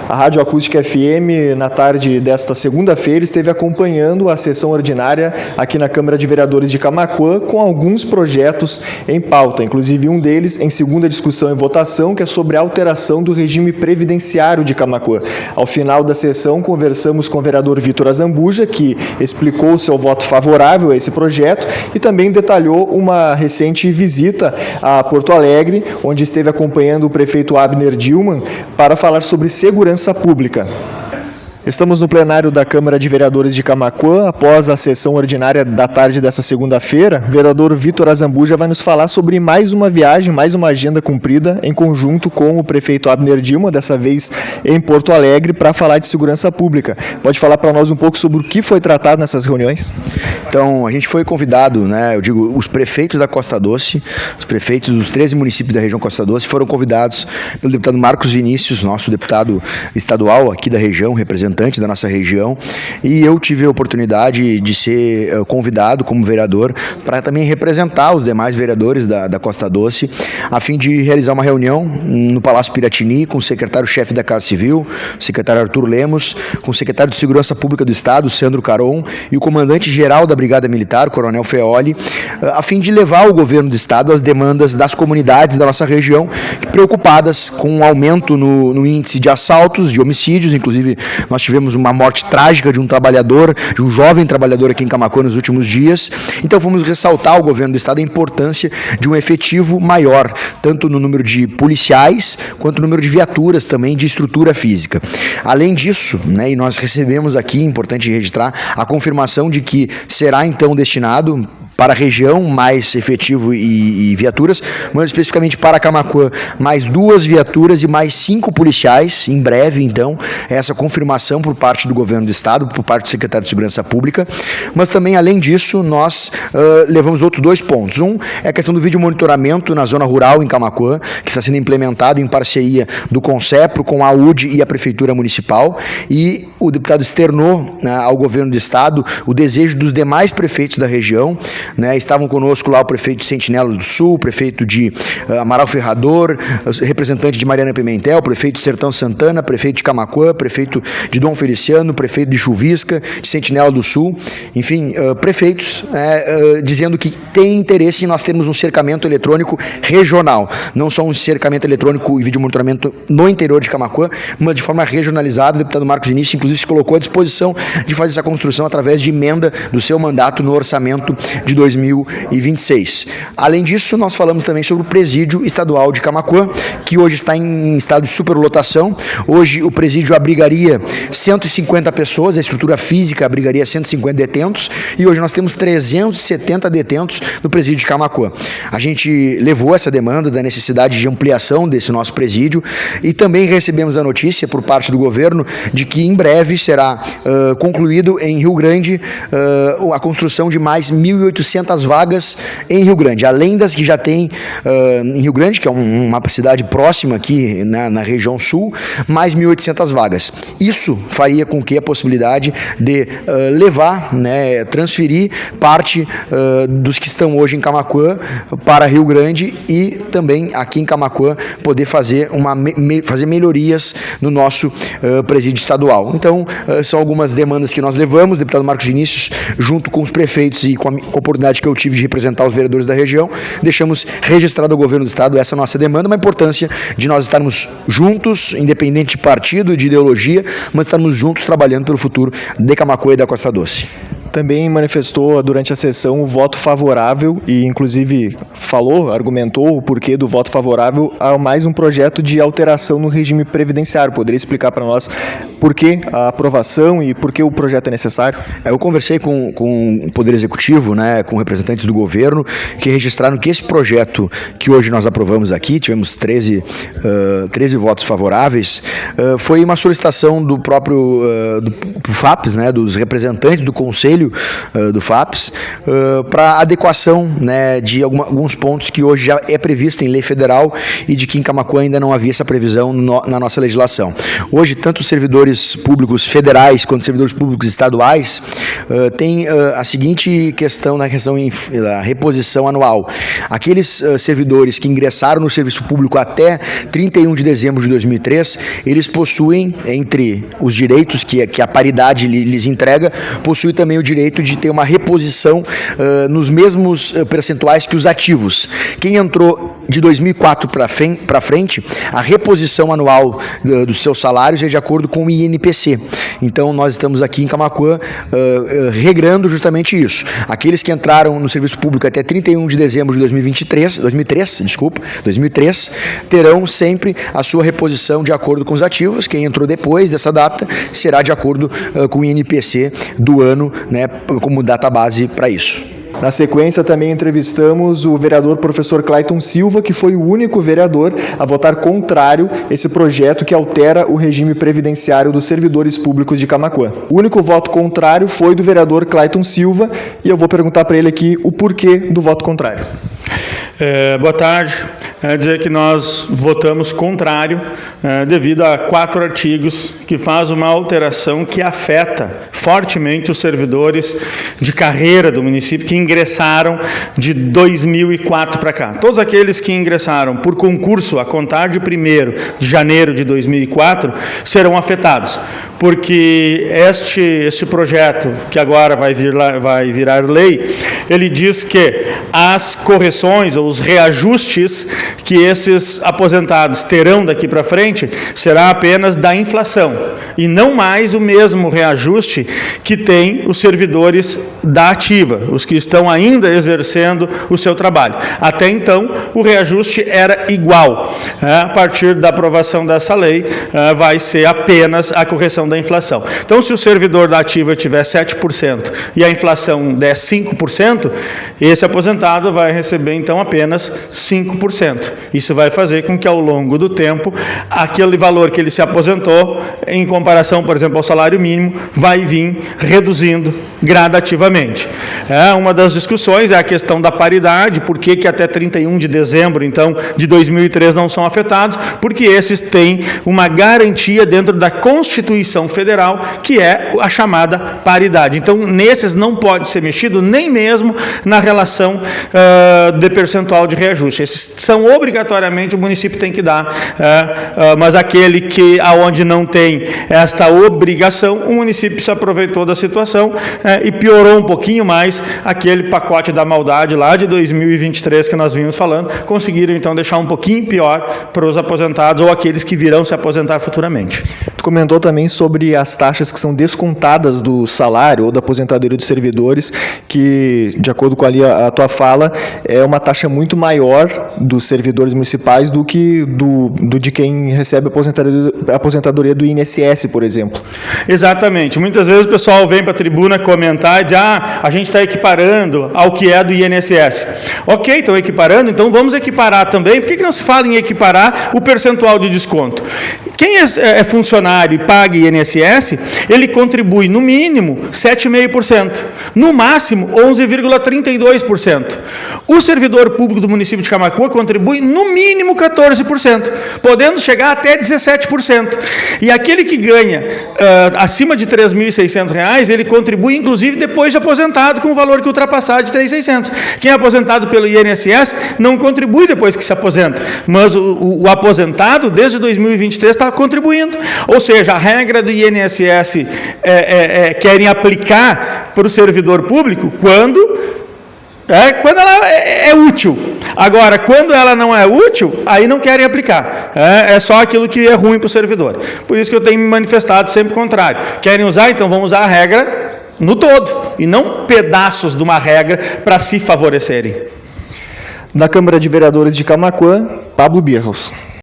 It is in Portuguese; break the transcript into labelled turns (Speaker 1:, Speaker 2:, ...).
Speaker 1: A Rádio Acústica FM, na tarde desta segunda-feira, esteve acompanhando a sessão ordinária aqui na Câmara de Vereadores de Camaquã, com alguns projetos em pauta, inclusive um deles em segunda discussão e votação, que é sobre a alteração do regime previdenciário de Camaquã. Ao final da sessão, conversamos com o vereador Vitor Azambuja, que explicou seu voto favorável a esse projeto e também detalhou uma recente visita a Porto Alegre, onde esteve acompanhando o prefeito Abner Dillmann para falar sobre segurança pública. Estamos no plenário da Câmara de Vereadores de Camaquã, após a sessão ordinária da tarde dessa segunda-feira. O vereador Vitor Azambuja vai nos falar sobre mais uma viagem, mais uma agenda cumprida em conjunto com o prefeito Abner Dillmann, dessa vez em Porto Alegre, para falar de segurança pública. Pode falar para nós um pouco sobre o que foi tratado nessas reuniões?
Speaker 2: Então, a gente foi convidado, os prefeitos da Costa Doce, os prefeitos dos 13 municípios da região Costa Doce foram convidados pelo deputado Marcos Vinícius, nosso deputado estadual aqui da região, representante da nossa região, e eu tive a oportunidade de ser convidado como vereador para também representar os demais vereadores da Costa Doce, a fim de realizar uma reunião no Palácio Piratini com o secretário-chefe da Casa Civil, o secretário Arthur Lemos, com o secretário de Segurança Pública do Estado, Sandro Caron, e o comandante-geral da Brigada Militar, o Coronel Feoli, a fim de levar ao governo do Estado as demandas das comunidades da nossa região, preocupadas com o aumento no índice de assaltos, de homicídios. Inclusive nós tivemos uma morte trágica de um trabalhador, de um jovem trabalhador aqui em Camaquã nos últimos dias. Então fomos ressaltar ao governo do Estado a importância de um efetivo maior, tanto no número de policiais, quanto no número de viaturas também, de estrutura física. Além disso, e nós recebemos aqui, importante registrar, a confirmação de que será então destinado para a região mais efetivo e viaturas, mas especificamente para Camaquã, mais 2 viaturas e mais 5 policiais, em breve, então, essa confirmação por parte do governo do Estado, por parte do secretário de Segurança Pública, mas também, além disso, nós levamos outros 2 pontos. Um é a questão do vídeo monitoramento na zona rural em Camaquã, que está sendo implementado em parceria do Concepro com a UD e a Prefeitura Municipal, e o deputado externou ao governo do Estado o desejo dos demais prefeitos da região. Estavam conosco lá o prefeito de Sentinela do Sul, o prefeito de Amaral Ferrador, representante de Mariana Pimentel, prefeito de Sertão Santana, prefeito de Camaquã, prefeito de Dom Feliciano, prefeito de Chuvisca, de Sentinela do Sul, enfim, prefeitos dizendo que tem interesse em nós termos um cercamento eletrônico regional, não só um cercamento eletrônico e vídeo monitoramento no interior de Camaquã, mas de forma regionalizada. O deputado Marcos Vinícius, inclusive, se colocou à disposição de fazer essa construção através de emenda do seu mandato no orçamento de 2026. Além disso, nós falamos também sobre o presídio estadual de Camaquã, que hoje está em estado de superlotação. Hoje o presídio abrigaria 150 pessoas, a estrutura física abrigaria 150 detentos, e hoje nós temos 370 detentos no presídio de Camaquã. A gente levou essa demanda da necessidade de ampliação desse nosso presídio e também recebemos a notícia por parte do governo de que em breve será concluído em Rio Grande a construção de mais 1.800 vagas em Rio Grande, além das que já tem em Rio Grande, que é uma cidade próxima aqui na região sul, mais 1.800 vagas. Isso faria com que a possibilidade de levar, transferir parte dos que estão hoje em Camaquã para Rio Grande e também aqui em Camaquã poder fazer melhorias no nosso presídio estadual. Então, são algumas demandas que nós levamos, o deputado Marcos Vinícius, junto com os prefeitos e com a oportunidade que eu tive de representar os vereadores da região, deixamos registrado ao governo do Estado essa nossa demanda, uma importância de nós estarmos juntos, independente de partido, de ideologia, mas estarmos juntos trabalhando pelo futuro de Camaquã e da Costa Doce.
Speaker 1: Também manifestou durante a sessão o voto favorável e, inclusive, argumentou o porquê do voto favorável a mais um projeto de alteração no regime previdenciário. Poderia explicar para nós por que a aprovação e por que o projeto é necessário?
Speaker 2: Eu conversei com o Poder Executivo, com representantes do governo, que registraram que esse projeto que hoje nós aprovamos aqui, tivemos 13 votos favoráveis, foi uma solicitação do próprio do FAPES, dos representantes do Conselho do FAPES, para adequação de alguns pontos que hoje já é previsto em lei federal e de que em Camaquã ainda não havia essa previsão na nossa legislação. Hoje, tanto os servidores públicos federais quanto os servidores públicos estaduais tem a seguinte questão na questão da reposição anual. Aqueles servidores que ingressaram no serviço público até 31 de dezembro de 2003, eles possuem, entre os direitos que a paridade lhes entrega, possui também o direito de ter uma reposição nos mesmos percentuais que os ativos. Quem entrou de 2004 para frente, a reposição anual dos seus salários é de acordo com o INPC. Então, nós estamos aqui em Camaquã regrando justamente isso. Aqueles que entraram no serviço público até 31 de dezembro de 2003, terão sempre a sua reposição de acordo com os ativos. Quem entrou depois dessa data será de acordo com o INPC do ano, né, como data base para isso.
Speaker 1: Na sequência, também entrevistamos o vereador professor Clayton Silva, que foi o único vereador a votar contrário a esse projeto que altera o regime previdenciário dos servidores públicos de Camaquã. O único voto contrário foi do vereador Clayton Silva e eu vou perguntar para ele aqui o porquê do voto contrário.
Speaker 3: Boa tarde. Dizer que nós votamos contrário devido a 4 artigos que faz uma alteração que afeta fortemente os servidores de carreira do município que ingressaram de 2004 para cá. Todos aqueles que ingressaram por concurso a contar de 1º de janeiro de 2004 serão afetados, porque este projeto, que agora vai virar lei, ele diz que as correções ou os reajustes que esses aposentados terão daqui para frente será apenas da inflação e não mais o mesmo reajuste que tem os servidores da ativa, os que estão ainda exercendo o seu trabalho. Até então, o reajuste era igual. A partir da aprovação dessa lei, vai ser apenas a correção da inflação. Então, se o servidor da ativa tiver 7% e a inflação der 5%, esse aposentado vai receber, então, apenas 5%. Isso vai fazer com que, ao longo do tempo, aquele valor que ele se aposentou, em comparação, por exemplo, ao salário mínimo, vai vir reduzindo gradativamente. Uma das discussões é a questão da paridade, por que até 31 de dezembro, então, de 2003 não são afetados, porque esses têm uma garantia dentro da Constituição Federal, que é a chamada paridade. Então, nesses não pode ser mexido nem mesmo na relação de percentual de reajuste. Esses são obrigatoriamente o município tem que dar, mas aquele que aonde não tem esta obrigação, o município se aproveitou da situação e piorou um pouquinho mais aquele pacote da maldade lá de 2023 que nós vimos falando, conseguiram então deixar um pouquinho pior para os aposentados ou aqueles que virão se aposentar futuramente.
Speaker 1: Tu comentou também sobre as taxas que são descontadas do salário ou da aposentadoria dos servidores, que, de acordo com ali a tua fala, é uma taxa muito maior dos servidores municipais do que de quem recebe a aposentadoria do INSS, por exemplo.
Speaker 3: Exatamente. Muitas vezes o pessoal vem para a tribuna comentar e diz, a gente está equiparando ao que é do INSS. Ok, estão equiparando, então vamos equiparar também. Por que não se fala em equiparar o percentual de desconto? Quem é funcionário e paga INSS, ele contribui no mínimo 7,5%, no máximo 11,32%. O servidor público do município de Camaquã contribui no mínimo 14%, podendo chegar até 17%. E aquele que ganha acima de R$ 3.600, ele contribui inclusive depois de aposentado com o valor que ultrapassar de 3.600. Quem é aposentado pelo INSS não contribui depois que se aposenta, mas o aposentado desde 2023 está contribuindo. Ou seja, a regra do INSS querem aplicar para o servidor público quando ela é útil. Agora, quando ela não é útil, aí não querem aplicar. É só aquilo que é ruim para o servidor. Por isso que eu tenho me manifestado sempre contrário. Querem usar? Então vamos usar a regra no todo, e não pedaços de uma regra para se favorecerem.
Speaker 1: Da Câmara de Vereadores de Camaquã, Pablo Birros.